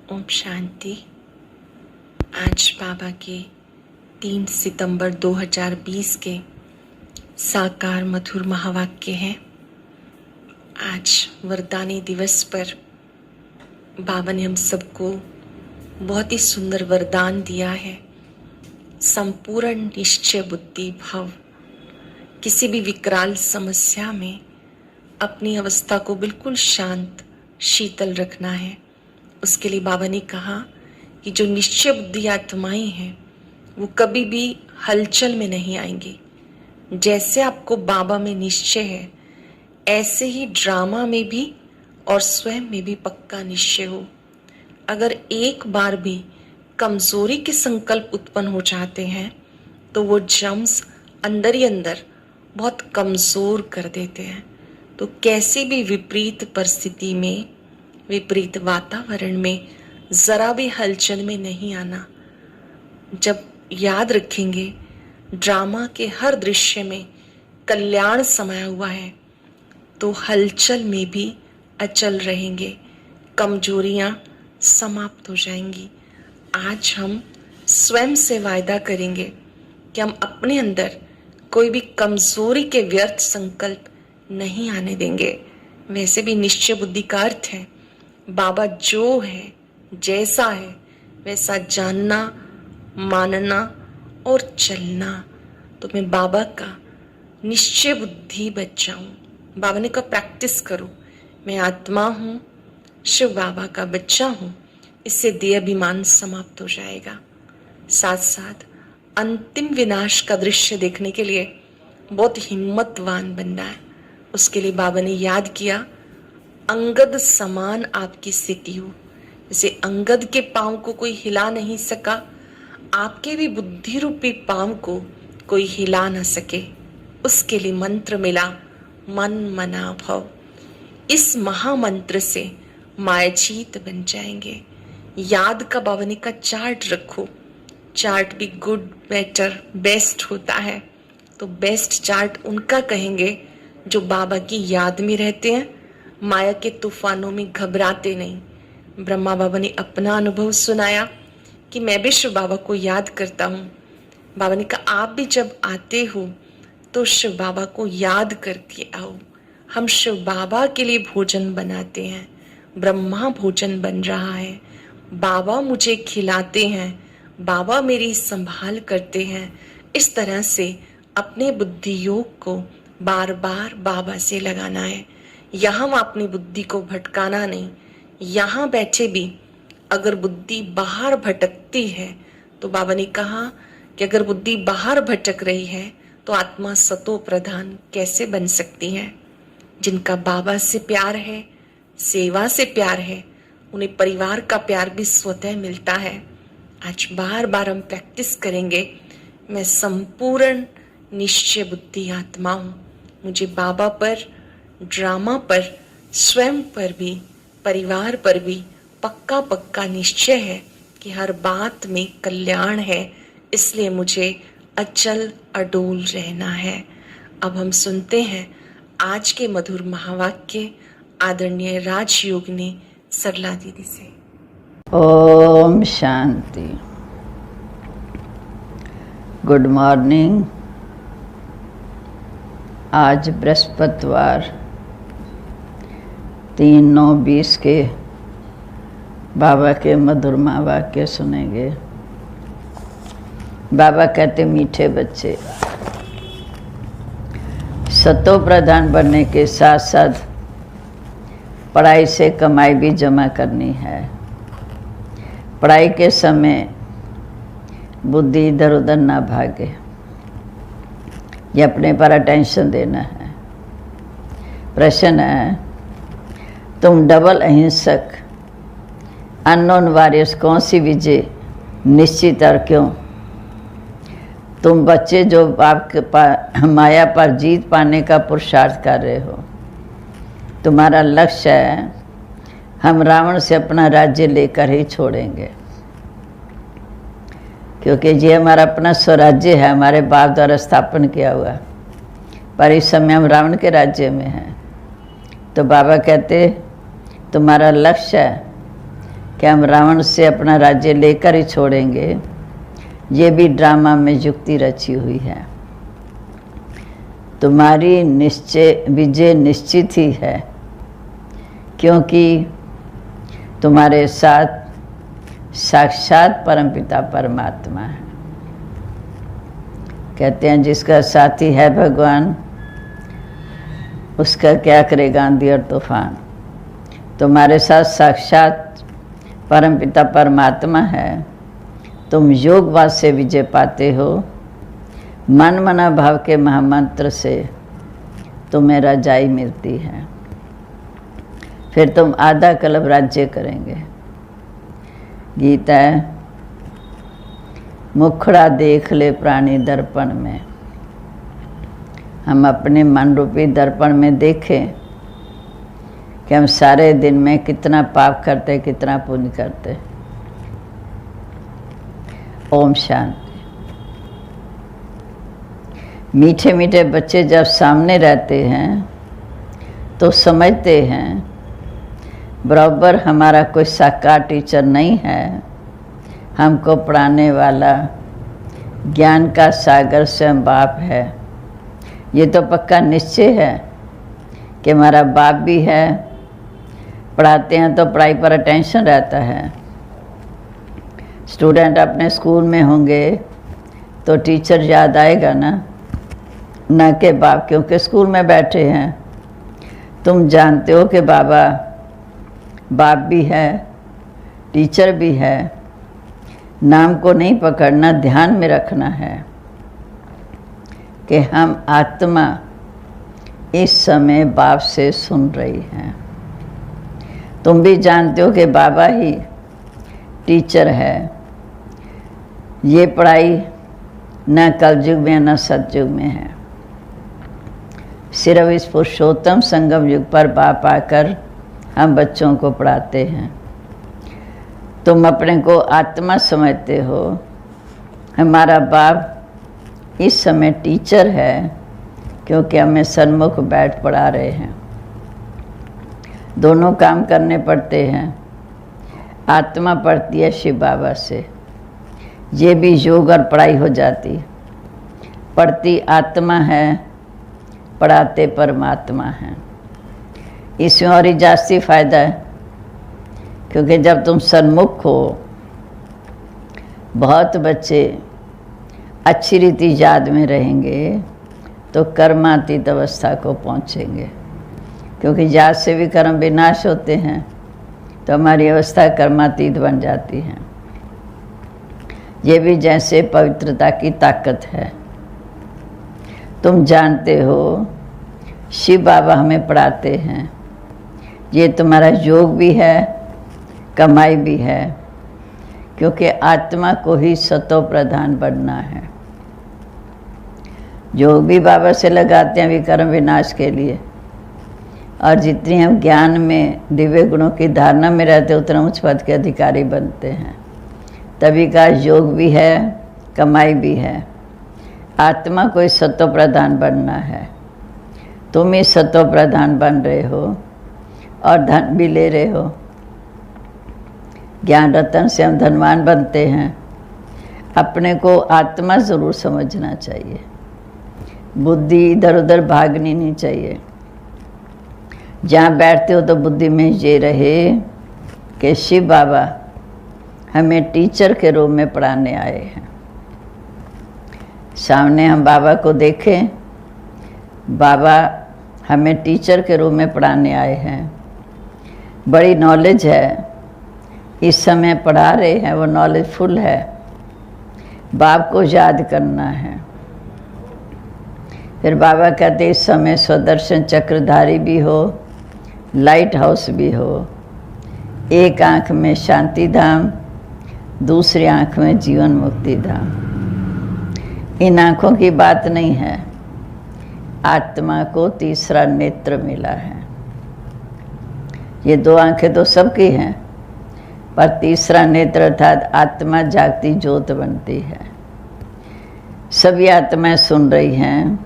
ओम शांति। आज बाबा के 3 सितंबर 2020 के साकार मधुर महावाक्य हैं। आज वरदानी दिवस पर बाबा ने हम सबको बहुत ही सुंदर वरदान दिया है। संपूर्ण निश्चय बुद्धि भव। किसी भी विकराल समस्या में अपनी अवस्था को बिल्कुल शांत शीतल रखना है। उसके लिए बाबा ने कहा कि जो निश्चय बुद्धि आत्माएं हैं वो कभी भी हलचल में नहीं आएंगी। जैसे आपको बाबा में निश्चय है, ऐसे ही ड्रामा में भी और स्वयं में भी पक्का निश्चय हो। अगर एक बार भी कमजोरी के संकल्प उत्पन्न हो जाते हैं तो वो जम्स अंदर ही अंदर बहुत कमजोर कर देते हैं। तो कैसी भी विपरीत परिस्थिति में, विपरीत वातावरण में जरा भी हलचल में नहीं आना। जब याद रखेंगे ड्रामा के हर दृश्य में कल्याण समाया हुआ है तो हलचल में भी अचल रहेंगे, कमजोरियां समाप्त हो जाएंगी। आज हम स्वयं से वायदा करेंगे कि हम अपने अंदर कोई भी कमजोरी के व्यर्थ संकल्प नहीं आने देंगे। वैसे भी निश्चय बुद्धि का अर्थ है बाबा जो है, जैसा है वैसा जानना, मानना और चलना। तो मैं बाबा का निश्चय बुद्धि बच्चा हूँ। बाबा ने कहा प्रैक्टिस करो, मैं आत्मा हूँ, शिव बाबा का बच्चा हूँ। इससे देह अभिमान समाप्त हो जाएगा। साथ साथ अंतिम विनाश का दृश्य देखने के लिए बहुत हिम्मतवान बनना है। उसके लिए बाबा ने याद किया अंगद समान आपकी स्थिति हो। जैसे अंगद के पांव को कोई हिला नहीं सका, आपके भी बुद्धि रूपी पांव को कोई हिला न सके। उसके लिए मंत्र मिला मन मना भव। इस महामंत्र से मायाजीत बन जाएंगे। याद का बाबा ने का चार्ट रखो। चार्ट भी गुड, बेटर, बेस्ट होता है। तो बेस्ट चार्ट उनका कहेंगे जो बाबा की याद में रहते हैं, माया के तूफानों में घबराते नहीं। ब्रह्मा बाबा ने अपना अनुभव सुनाया कि मैं भी शिव बाबा को याद करता हूँ। बाबा ने कहा आप भी जब आते हो तो शिव बाबा को याद करके आओ। हम शिव बाबा के लिए भोजन बनाते हैं। ब्रह्मा भोजन बन रहा है, बाबा मुझे खिलाते हैं, बाबा मेरी संभाल करते हैं। इस तरह से अपने बुद्धि योग को बार बार बाबा से लगाना है। यहाँ अपनी बुद्धि को भटकाना नहीं। यहाँ बैठे भी अगर बुद्धि बाहर भटकती है तो बाबा ने कहा कि अगर बुद्धि बाहर भटक रही है तो आत्मा सतो प्रधान कैसे बन सकती है। जिनका बाबा से प्यार है, सेवा से प्यार है, उन्हें परिवार का प्यार भी स्वतः मिलता है। आज बार बार हम प्रैक्टिस करेंगे मैं संपूर्ण निश्चय बुद्धि आत्मा हूँ। मुझे बाबा पर, ड्रामा पर, स्वयं पर भी, परिवार पर भी पक्का पक्का निश्चय है कि हर बात में कल्याण है। इसलिए मुझे अचल अडोल रहना है। अब हम सुनते हैं आज के मधुर महावाक्य आदरणीय राजयोगिनी सरला दीदी से। ओम शांति। Good morning. आज बृहस्पतिवार 3/9/20 के बाबा के मधुर महावाक्य सुनेंगे। बाबा कहते मीठे बच्चे, सतो प्रधान बनने के साथ साथ पढ़ाई से कमाई भी जमा करनी है। पढ़ाई के समय बुद्धि इधर उधर ना भागे, ये अपने पर अटेंशन देना है। प्रश्न है, तुम डबल अहिंसक अननोन वॉरियर्स कौन सी विजय निश्चित और क्यों? तुम बच्चे जो आपके माया पर जीत पाने का पुरुषार्थ कर रहे हो, तुम्हारा लक्ष्य है हम रावण से अपना राज्य लेकर ही छोड़ेंगे, क्योंकि ये हमारा अपना स्वराज्य है, हमारे बाप द्वारा स्थापन किया हुआ। पर इस समय हम रावण के राज्य में हैं। तो बाबा कहते तुम्हारा लक्ष्य है कि हम रावण से अपना राज्य लेकर ही छोड़ेंगे, ये भी ड्रामा में युक्ति रची हुई है। तुम्हारी विजय निश्चित ही है, क्योंकि तुम्हारे साथ साक्षात परमपिता परमात्मा है। कहते हैं जिसका साथी है भगवान, उसका क्या करेगा आंधी और तूफान। तुम्हारे साथ साक्षात परमपिता परमात्मा है। तुम योगवाद से विजय पाते हो। मन मना भाव के महामंत्र से तुम्हें रजाई मिलती है। फिर तुम आधा कल्प राज्य करेंगे। गीता है, मुखड़ा देख ले प्राणी दर्पण में। हम अपने मन रूपी दर्पण में देखें कि हम सारे दिन में कितना पाप करते, कितना पुण्य करते। ओम शांति। मीठे मीठे बच्चे जब सामने रहते हैं तो समझते हैं बराबर हमारा कोई साकार टीचर नहीं है, हमको पढ़ाने वाला ज्ञान का सागर स्वयं बाप है। ये तो पक्का निश्चय है कि हमारा बाप भी है। पढ़ाते हैं तो पढ़ाई पर अटेंशन रहता है। स्टूडेंट अपने स्कूल में होंगे तो टीचर याद आएगा ना कि बाप, क्योंकि स्कूल में बैठे हैं। तुम जानते हो कि बाबा बाप भी है, टीचर भी है। नाम को नहीं पकड़ना, ध्यान में रखना है कि हम आत्मा इस समय बाप से सुन रही हैं। तुम भी जानते हो कि बाबा ही टीचर है। ये पढ़ाई न कलयुग में न सतयुग में है, सिर्फ इस पुरुषोत्तम संगम युग पर बाप आकर हम बच्चों को पढ़ाते हैं। तुम अपने को आत्मा समझते हो, हमारा बाप इस समय टीचर है, क्योंकि हमें सन्मुख बैठ पढ़ा रहे हैं। दोनों काम करने पड़ते हैं। आत्मा पढ़ती है शिव बाबा से, ये भी योग और पढ़ाई हो जाती। पढ़ती आत्मा है, पढ़ाते परमात्मा हैं। इसमें और ही जास्ती फायदा है, क्योंकि जब तुम सन्मुख हो, बहुत बच्चे अच्छी रीति याद में रहेंगे तो कर्मातीत अवस्था को पहुँचेंगे। क्योंकि याद से भी कर्म विनाश होते हैं, तो हमारी अवस्था कर्मातीत बन जाती है। ये भी जैसे पवित्रता की ताकत है। तुम जानते हो शिव बाबा हमें पढ़ाते हैं। ये तुम्हारा योग भी है, कमाई भी है, क्योंकि आत्मा को ही सतो प्रधान बनना है। योग भी बाबा से लगाते हैं विकर्म विनाश के लिए। और जितनी हम ज्ञान में दिव्य गुणों की धारणा में रहते, उतना उच्च पद के अधिकारी बनते हैं। तभी का योग भी है, कमाई भी है। आत्मा को ही सतो प्रधान बनना है। तुम ही सतो प्रधान बन रहे हो और धन भी ले रहे हो। ज्ञान रतन से हम धनवान बनते हैं। अपने को आत्मा ज़रूर समझना चाहिए। बुद्धि इधर उधर भागनी नहीं चाहिए। जहाँ बैठते हो तो बुद्धि में ये रहे कि शिव बाबा हमें टीचर के रूप में पढ़ाने आए हैं। सामने हम बाबा को देखें, बाबा हमें टीचर के रूप में पढ़ाने आए हैं। बड़ी नॉलेज है, इस समय पढ़ा रहे हैं, वो नॉलेज फुल है। बाप को याद करना है। फिर बाबा कहते इस समय स्वदर्शन चक्रधारी भी हो, लाइट हाउस भी हो। एक आँख में शांति धाम, दूसरी आँख में जीवन मुक्ति धाम। इन आँखों की बात नहीं है। आत्मा को तीसरा नेत्र मिला है। ये दो आँखें तो सबकी हैं, पर तीसरा नेत्र अर्थात आत्मा जागती ज्योत बनती है। सभी आत्माएं सुन रही हैं।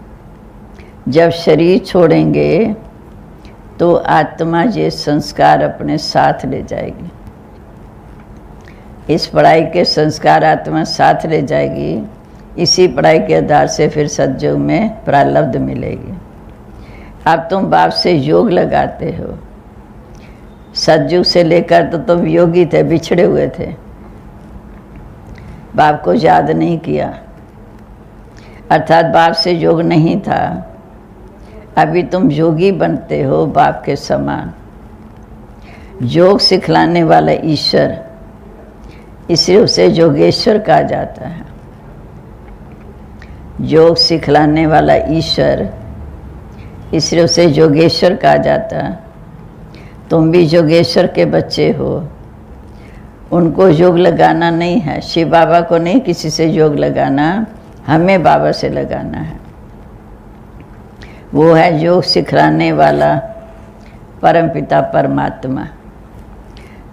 जब शरीर छोड़ेंगे तो आत्मा ये संस्कार अपने साथ ले जाएगी। इस पढ़ाई के संस्कार आत्मा साथ ले जाएगी। इसी पढ़ाई के आधार से फिर सतयुग में प्रारब्ध मिलेगी। अब तुम बाप से योग लगाते हो। सतयुग से लेकर तो तुम योगी थे, बिछड़े हुए थे, बाप को याद नहीं किया, अर्थात बाप से योग नहीं था। अभी तुम योगी बनते हो बाप के समान। योग सिखलाने वाला ईश्वर, इसलिए उसे योगेश्वर कहा जाता है। योग सिखलाने वाला ईश्वर, इसलिए उसे योगेश्वर कहा जाता है। तुम भी योगेश्वर के बच्चे हो। उनको योग लगाना नहीं है, शिव बाबा को नहीं किसी से योग लगाना, हमें बाबा से लगाना है। वो है योग सिखलाने वाला परमपिता परमात्मा।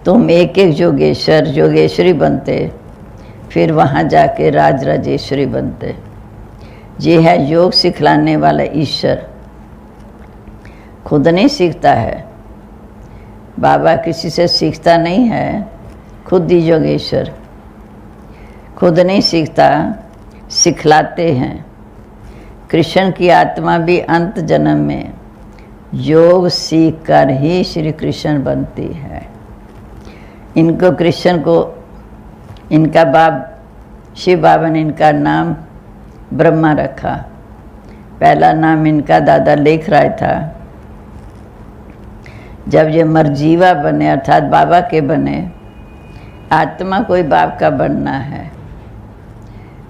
तुम एक एक योगेश्वर योगेश्वरी बनते, फिर वहाँ जाके राज राजेश्वरी बनते। ये है योग सिखलाने वाला ईश्वर। खुद नहीं सीखता है बाबा, किसी से सीखता नहीं है, खुद ही योगेश्वर। खुद नहीं सीखता, सिखलाते हैं। कृष्ण की आत्मा भी अंत जन्म में योग सीख कर ही श्री कृष्ण बनती है। इनको कृष्ण को इनका बाप शिव बाबा ने इनका नाम ब्रह्मा रखा। पहला नाम इनका दादा लेख राय था। जब ये मरजीवा बने अर्थात बाबा के बने, आत्मा कोई बाप का बनना है।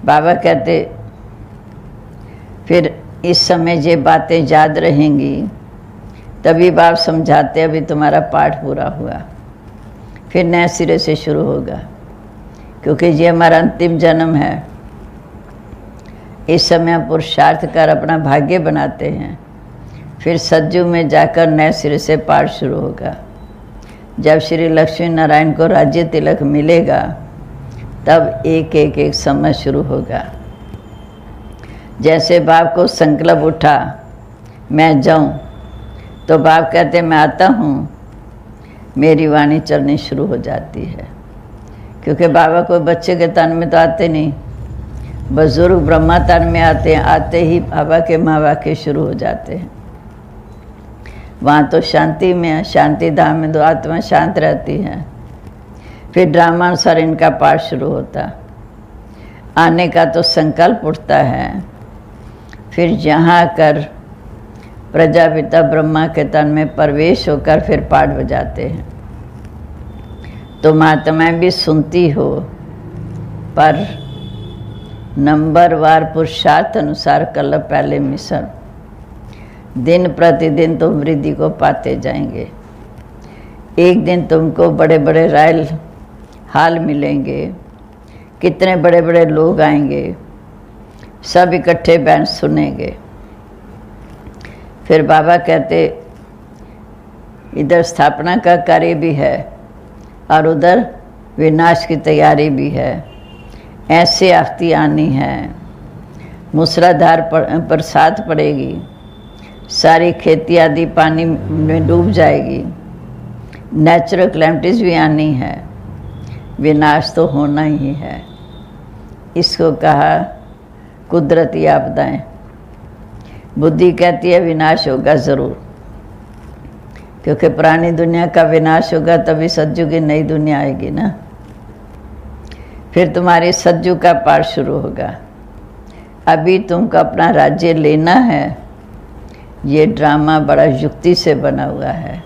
बाबा कहते फिर इस समय ये बातें याद रहेंगी, तभी बाप समझाते अभी तुम्हारा पाठ पूरा हुआ, फिर नए सिरे से शुरू होगा, क्योंकि ये हमारा अंतिम जन्म है। इस समय हम पुरुषार्थ कर अपना भाग्य बनाते हैं, फिर सतयुग में जाकर नए सिरे से पाठ शुरू होगा। जब श्री लक्ष्मी नारायण को राज्य तिलक मिलेगा, तब एक एक एक समय शुरू होगा। जैसे बाप को संकल्प उठा मैं जाऊं, तो बाप कहते मैं आता हूँ, मेरी वाणी चलनी शुरू हो जाती है। क्योंकि बाबा कोई बच्चे के तन में तो आते नहीं, बुजुर्ग ब्रह्मा तन में आते हैं। आते ही बाबा के महावाक्य शुरू हो जाते हैं। वहाँ तो शांति में है, शांति धाम में तो आत्मा शांत रहती है। फिर ड्रामानुसार इनका पाठ शुरू होता, आने का तो संकल्प उठता है। फिर यहाँ कर प्रजापिता ब्रह्मा के तन में प्रवेश होकर फिर पाठ बजाते हैं। तुम आत्माएं भी सुनती हो, पर नंबरवार पुरुषार्थ अनुसार कल पहले मिशन। दिन प्रतिदिन तुम वृद्धि को पाते जाएंगे। एक दिन तुमको बड़े बड़े रॉयल हाल मिलेंगे, कितने बड़े बड़े लोग आएंगे, सब इकट्ठे बैठ सुनेंगे। फिर बाबा कहते इधर स्थापना का कार्य भी है और उधर विनाश की तैयारी भी है। ऐसे आफती आनी है, मूसलाधार बरसात पड़ेगी, सारी खेती आदि पानी में डूब जाएगी। नेचुरल कैलेमिटीज भी आनी है, विनाश तो होना ही है। इसको कहा कुदरती आपदाएं। बुद्धि कहती है विनाश होगा ज़रूर, क्योंकि पुरानी दुनिया का विनाश होगा तभी सतयुग की नई दुनिया आएगी ना। फिर तुम्हारे सतयुग का पाठ शुरू होगा। अभी तुमको अपना राज्य लेना है। ये ड्रामा बड़ा युक्ति से बना हुआ है।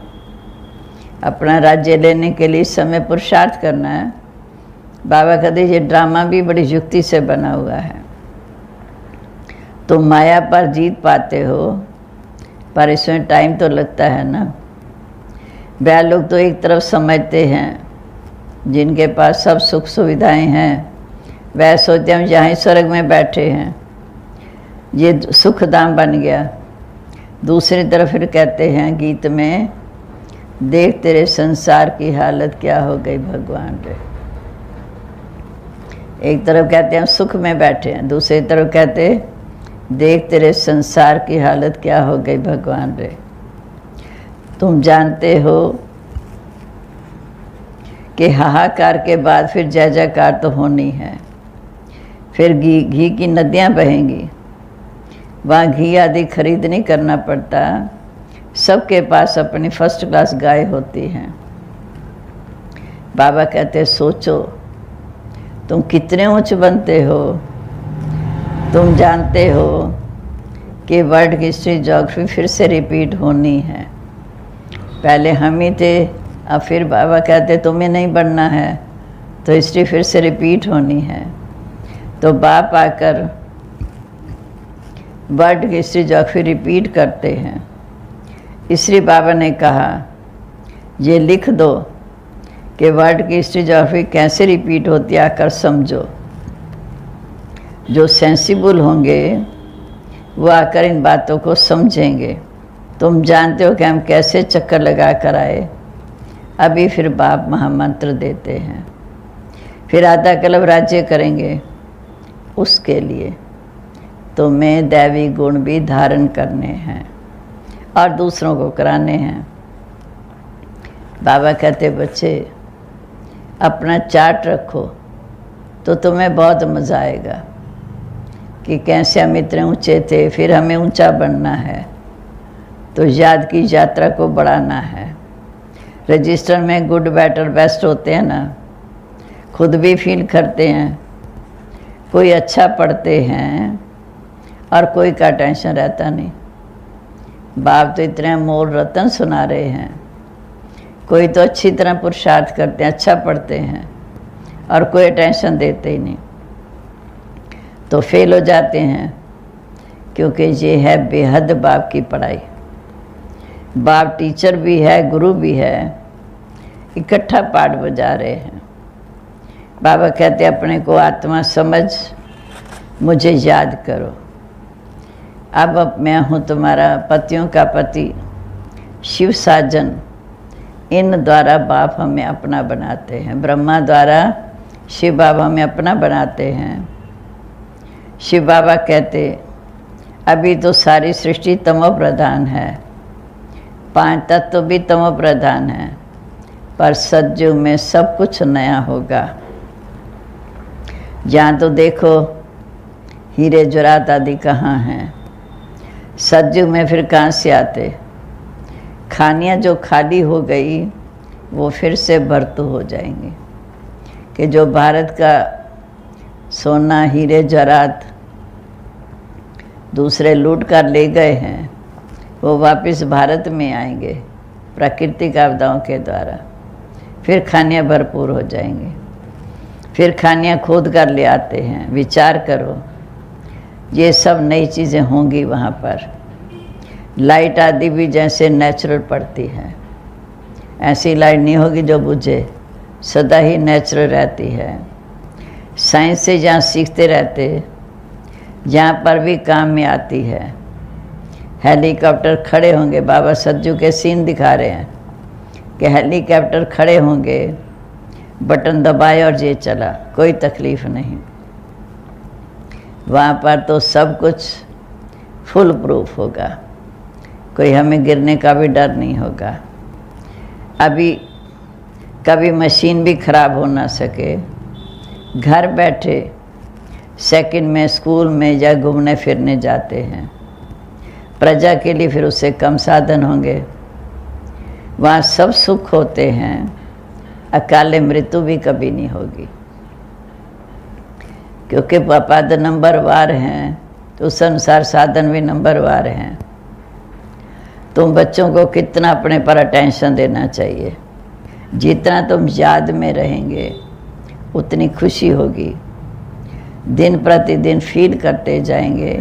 अपना राज्य लेने के लिए इस समय पुरुषार्थ करना है। बाबा कहते ये ड्रामा भी बड़ी युक्ति से बना हुआ है। तुम माया पर जीत पाते हो, पर इसमें टाइम तो लगता है ना। वह लोग तो एक तरफ समझते हैं जिनके पास सब सुख सुविधाएं हैं, वह सोचते हम यहाँ स्वर्ग में बैठे हैं, ये सुखधाम बन गया। दूसरी तरफ फिर कहते हैं गीत में, देख तेरे संसार की हालत क्या हो गई भगवान रे। एक तरफ कहते हैं सुख में बैठे हैं, दूसरी तरफ कहते देख तेरे संसार की हालत क्या हो गई भगवान रे। तुम जानते हो कि हाहाकार के बाद फिर जय जयकार तो होनी है। फिर घी की नदियाँ बहेंगी, वहाँ घी आदि खरीद नहीं करना पड़ता, सबके पास अपनी फर्स्ट क्लास गाय होती हैं। बाबा कहते सोचो तुम कितने ऊंच बनते हो। तुम जानते हो कि वर्ल्ड हिस्ट्री ज्योग्राफी फिर से रिपीट होनी है। पहले हम ही थे, अब फिर बाबा कहते तुम्हें नहीं बनना है, तो हिस्ट्री फिर से रिपीट होनी है। तो बाप आकर वर्ल्ड हिस्ट्री ज्योग्राफी रिपीट करते हैं। इसलिए बाबा ने कहा ये लिख दो कि वर्ल्ड की हिस्ट्री ज्योग्राफी कैसे रिपीट होती है, आकर समझो। जो सेंसिबल होंगे वो आकर इन बातों को समझेंगे। तुम जानते हो कि हम कैसे चक्कर लगा कर आए। अभी फिर बाप महामंत्र देते हैं, फिर आधा कल्प राज्य करेंगे। उसके लिए तुम्हें दैवी गुण भी धारण करने हैं और दूसरों को कराने हैं। बाबा कहते बच्चे अपना चार्ट रखो तो तुम्हें बहुत मज़ा आएगा कि कैसे हम इतने ऊंचे थे, फिर हमें ऊंचा बनना है, तो याद की यात्रा को बढ़ाना है। रजिस्टर में गुड बेटर बेस्ट होते हैं ना, खुद भी फील करते हैं। कोई अच्छा पढ़ते हैं और कोई का टेंशन रहता नहीं। बाप तो इतने मोल रतन सुना रहे हैं। कोई तो अच्छी तरह पुरुषार्थ करते हैं, अच्छा पढ़ते हैं और कोई टेंशन देते ही नहीं, तो फेल हो जाते हैं। क्योंकि ये है बेहद बाप की पढ़ाई। बाप टीचर भी है, गुरु भी है, इकट्ठा पाठ बजा रहे हैं। बाबा कहते अपने को आत्मा समझ, मुझे याद करो। अब मैं हूँ तुम्हारा पतियों का पति, शिव साजन। इन द्वारा बाप हमें अपना बनाते हैं। ब्रह्मा द्वारा शिव बाबा हमें अपना बनाते हैं। शिव बाबा कहते अभी तो सारी सृष्टि तमो प्रधान है, 5 तत्व भी तमो प्रधान है, पर सतयुग में सब कुछ नया होगा। यहाँ तो देखो हीरे जवाहरात आदि कहाँ हैं, सतयुग में फिर कहाँ से आते। खानियाँ जो खाली हो गई वो फिर से भरतू हो जाएंगी। कि जो भारत का सोना हीरे जवाहरात दूसरे लूट कर ले गए हैं, वो वापस भारत में आएंगे प्राकृतिक आपदाओं के द्वारा। फिर खानियाँ भरपूर हो जाएंगी, फिर खानियाँ खोद कर ले आते हैं। विचार करो, ये सब नई चीज़ें होंगी वहाँ पर। लाइट आदि भी जैसे नेचुरल पड़ती है, ऐसी लाइट नहीं होगी जो बुझे, सदा ही नेचुरल रहती है। साइंस से जहाँ सीखते रहते, जहाँ पर भी काम में आती है। हेलीकॉप्टर खड़े होंगे, बाबा सज्जू के सीन दिखा रहे हैं कि हेलीकॉप्टर खड़े होंगे, बटन दबाए और ये चला, कोई तकलीफ नहीं। वहाँ पर तो सब कुछ फुल प्रूफ होगा, कोई हमें गिरने का भी डर नहीं होगा। अभी कभी मशीन भी खराब हो ना सके, घर बैठे सेकंड में स्कूल में या घूमने फिरने जाते हैं। प्रजा के लिए फिर उससे कम साधन होंगे। वहाँ सब सुख होते हैं, अकाले मृत्यु भी कभी नहीं होगी। क्योंकि पापा तो नंबरवार हैं, तो उस अनुसार साधन भी नंबरवार हैं। तुम बच्चों को कितना अपने पर अटेंशन देना चाहिए। जितना तुम याद में रहेंगे उतनी खुशी होगी। दिन प्रतिदिन फील करते जाएंगे,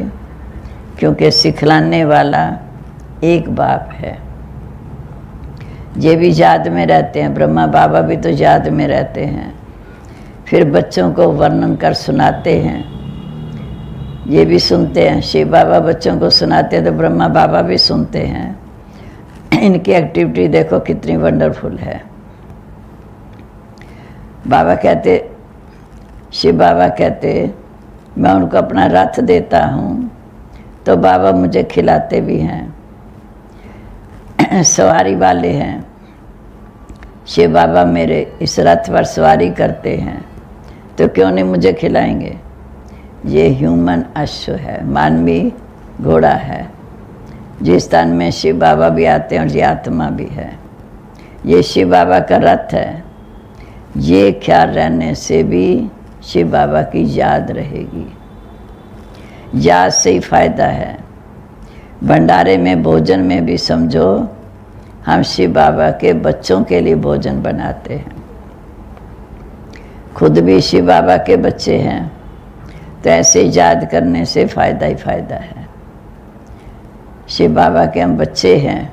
क्योंकि सिखलाने वाला एक बाप है। ये भी याद में रहते हैं, ब्रह्मा बाबा भी तो याद में रहते हैं। फिर बच्चों को वर्णन कर सुनाते हैं, ये भी सुनते हैं। शिव बाबा बच्चों को सुनाते हैं तो ब्रह्मा बाबा भी सुनते हैं। इनकी एक्टिविटी देखो कितनी वंडरफुल है। बाबा कहते, शिव बाबा कहते मैं उनको अपना रथ देता हूँ तो बाबा मुझे खिलाते भी हैं। सवारी वाले हैं, शिव बाबा मेरे इस रथ पर सवारी करते हैं तो क्यों नहीं मुझे खिलाएंगे। ये ह्यूमन अश्व है, मानवी घोड़ा है। जिस स्थान में शिव बाबा भी आते हैं और ये आत्मा भी है। ये शिव बाबा का रथ है। ये ख्याल रहने से भी शिव बाबा की याद रहेगी। याद से ही फायदा है। भंडारे में भोजन में भी समझो हम शिव बाबा के बच्चों के लिए भोजन बनाते हैं। खुद भी शिव बाबा के बच्चे हैं तो ऐसे याद करने से फ़ायदा ही फ़ायदा है। शिव बाबा के हम बच्चे हैं,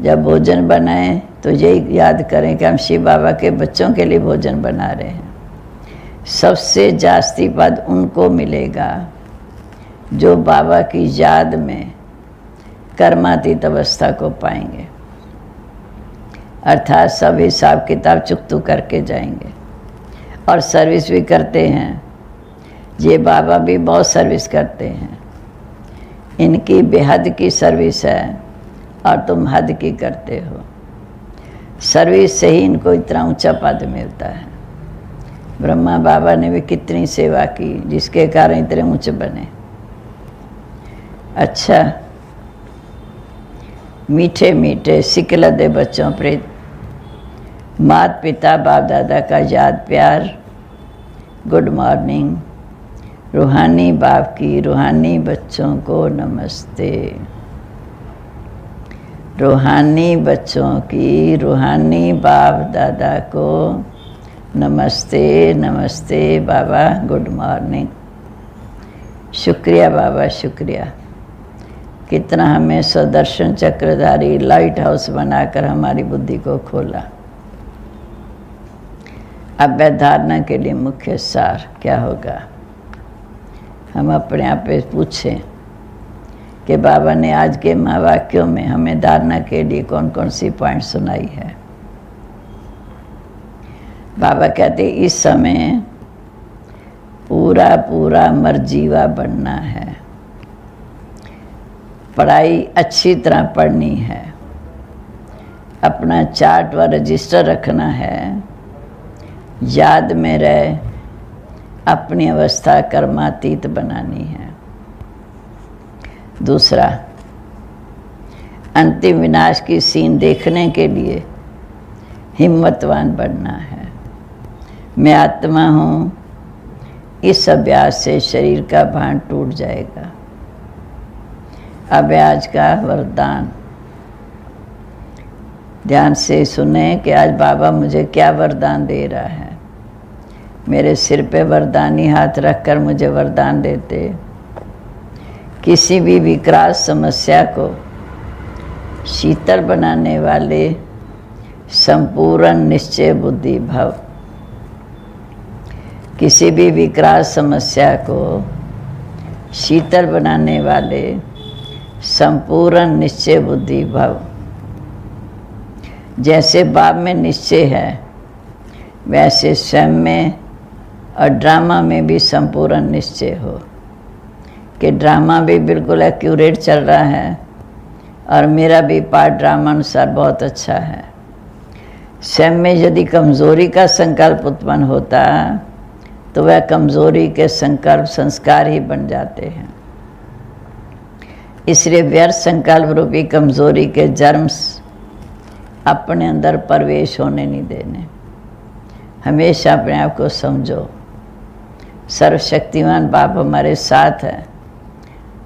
जब भोजन बनाएं तो यही याद करें कि हम शिव बाबा के बच्चों के लिए भोजन बना रहे हैं। सबसे जास्ती पद उनको मिलेगा जो बाबा की याद में कर्मातीत अवस्था को पाएंगे, अर्थात सब हिसाब किताब चुकतू करके जाएंगे और सर्विस भी करते हैं। ये बाबा भी बहुत सर्विस करते हैं। इनकी बेहद की सर्विस है और तुम हद की करते हो। सर्विस से ही इनको इतना ऊंचा पद मिलता है। ब्रह्मा बाबा ने भी कितनी सेवा की जिसके कारण इतने ऊंचे बने। अच्छा, मीठे मीठे सिकलदे बच्चों प्रेत माता पिता बाप दादा का याद प्यार। Good morning. रूहानी बाप की रूहानी बच्चों को नमस्ते। रूहानी बच्चों की रूहानी बाप दादा को नमस्ते। नमस्ते बाबा, गुड मॉर्निंग। शुक्रिया बाबा, शुक्रिया। कितना हमें सुदर्शन चक्रधारी लाइट हाउस बनाकर हमारी बुद्धि को खोला। अब धारणा के लिए मुख्य सार क्या होगा? हम अपने आप पे पूछें कि बाबा ने आज के महावाक्यों में हमें धारणा के लिए कौन कौन सी पॉइंट सुनाई है। बाबा कहते इस समय पूरा पूरा मरजीवा बनना है। पढ़ाई अच्छी तरह पढ़नी है। अपना चार्ट व रजिस्टर रखना है। याद में रहे अपनी अवस्था कर्मातीत बनानी है। दूसरा, अंतिम विनाश की सीन देखने के लिए हिम्मतवान बनना है। मैं आत्मा हूँ, इस अभ्यास से शरीर का भान टूट जाएगा। अब आज का वरदान ध्यान से सुने कि आज बाबा मुझे क्या वरदान दे रहा है। मेरे सिर पे वरदानी हाथ रखकर मुझे वरदान देते। किसी भी विकराल समस्या को शीतल बनाने वाले संपूर्ण निश्चय बुद्धि भव। किसी भी विकराल समस्या को शीतल बनाने वाले संपूर्ण निश्चय बुद्धि भव। जैसे बाप में निश्चय है वैसे स्वयं में और ड्रामा में भी संपूर्ण निश्चय हो कि ड्रामा भी बिल्कुल एक्यूरेट चल रहा है और मेरा भी पार्ट ड्रामा अनुसार बहुत अच्छा है। स्वयं में यदि कमज़ोरी का संकल्प उत्पन्न होता तो वह कमज़ोरी के संकल्प संस्कार ही बन जाते हैं। इसलिए व्यर्थ संकल्प रूपी कमज़ोरी के जर्म्स अपने अंदर प्रवेश होने नहीं देने। हमेशा अपने आप को समझो, सर्वशक्तिमान बाप हमारे साथ है।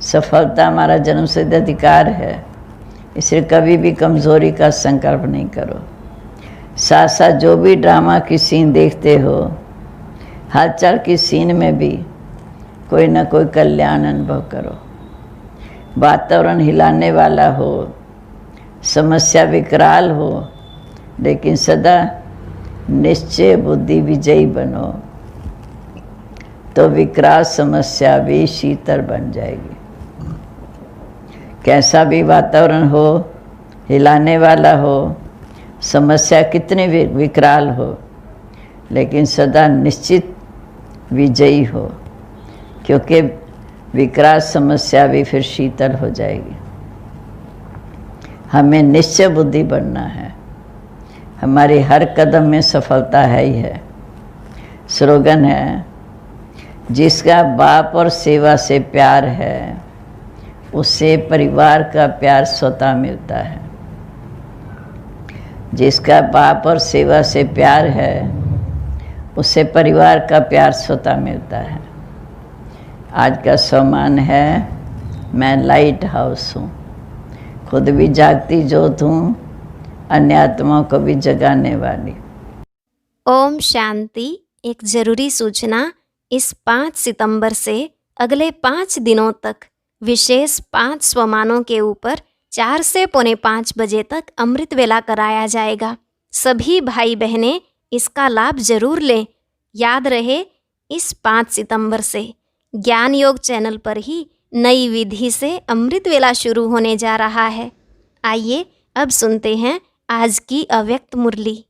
सफलता हमारा जन्मसिद्ध अधिकार है। इसलिए कभी भी कमज़ोरी का संकल्प नहीं करो। साथ साथ जो भी ड्रामा की सीन देखते हो, हलचल की सीन में भी कोई ना कोई कल्याण अनुभव करो। वातावरण हिलाने वाला हो, समस्या विकराल हो, लेकिन सदा निश्चय बुद्धि विजयी बनो तो विकराल समस्या भी शीतल बन जाएगी। कैसा भी वातावरण हो, हिलाने वाला हो, समस्या कितनी विकराल हो, लेकिन सदा निश्चित विजयी हो, क्योंकि विकराल समस्या भी फिर शीतल हो जाएगी। हमें निश्चय बुद्धि बनना है। हमारी हर कदम में सफलता है ही है। स्लोगन है, जिसका बाप और सेवा से प्यार है उसे परिवार का प्यार स्वतः मिलता है। जिसका बाप और सेवा से प्यार है उसे परिवार का प्यार स्वतः मिलता है। आज का सम्मान है, मैं लाइट हाउस हूँ, खुद भी जागती ज्योत हूँ, अन्य आत्माओं को भी जगाने वाली। ओम शांति। एक जरूरी सूचना, इस 5 सितंबर से अगले 5 दिनों तक विशेष 5 स्वमानों के ऊपर 4 से पौने 5 बजे तक अमृत वेला कराया जाएगा। सभी भाई बहनें इसका लाभ जरूर लें। याद रहे, इस 5 सितंबर से ज्ञान योग चैनल पर ही नई विधि से अमृत वेला शुरू होने जा रहा है। आइए अब सुनते हैं आज की अव्यक्त मुरली।